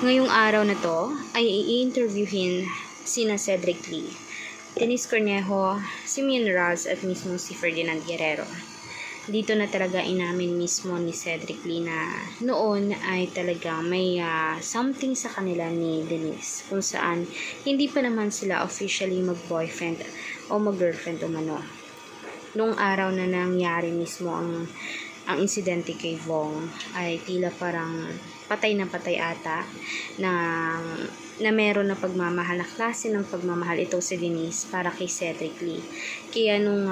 Ngayong araw na to ay i-interviewin sina Cedric Lee, Denise Cornejo, Simeon Raz at mismo si Ferdinand Guerrero. Dito na talaga inamin mismo ni Cedric Lee na noon ay talagang may something sa kanila ni Denise, kung saan hindi pa naman sila officially mag-boyfriend o mag-girlfriend umano. Nung araw na nangyari mismo ang insidente kay Vong ay tila parang patay na patay ata na meron na pagmamahal, na klase ng pagmamahal ito si Denise para kay Cedric Lee. Kaya nung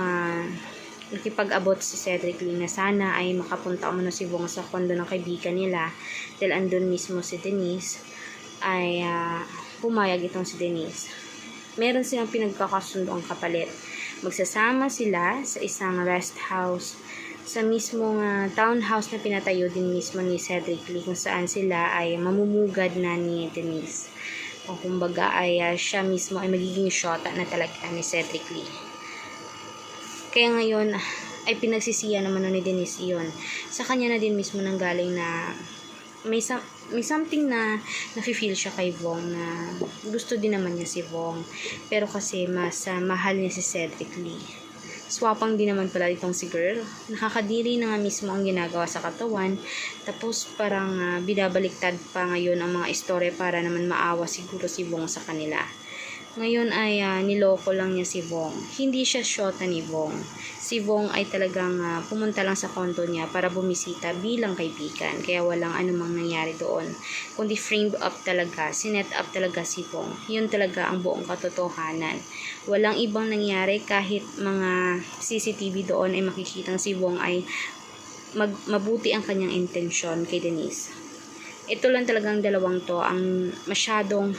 nakipag-abot si Cedric Lee na sana ay makapunta umano si Vong sa kondo ng kaibigan nila dahil andun mismo si Denise, ay pumayag itong si Denise. Meron silang pinagkakasundo ang kapalit. Magsasama sila sa isang rest house sa mismong townhouse na pinatayo din mismo ni Cedric Lee, kung saan sila ay mamumugad na ni Denise. O kumbaga ay siya mismo ay magiging shota na talaga ni Cedric Lee. Kaya ngayon ay pinagsisiya naman ni Denise iyon. Sa kanya na din mismo nanggaling na may something na nafe-feel siya kay Vong, na gusto din naman niya si Vong, pero kasi mas mahal niya si Cedric Lee. Swapang din naman pala itong si girl. Nakakadiri na nga mismo ang ginagawa sa katawan. Tapos parang binabaliktad pa ngayon ang mga istorya para naman maawa siguro si Vong sa kanila. Ngayon ay niloko lang niya si Vong. Hindi siya shota ni Vong. Si Vong ay talagang pumunta lang sa kondo niya para bumisita bilang kaibigan. Kaya walang anumang nangyari doon. Kundi framed up talaga, sinet up talaga si Vong. Yun talaga ang buong katotohanan. Walang ibang nangyari, kahit mga CCTV doon ay makikitang si Vong ay mabuti ang kanyang intensyon kay Denise. Ito lang talagang dalawang to ang masyadong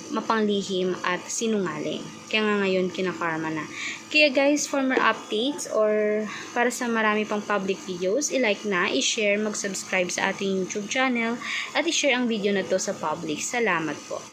mapanglihim at sinungaling. Kaya nga ngayon kinakarma na. Kaya guys, for more updates or para sa marami pang public videos, i-like na, i-share, mag-subscribe sa ating YouTube channel at i-share ang video na to sa public. Salamat po.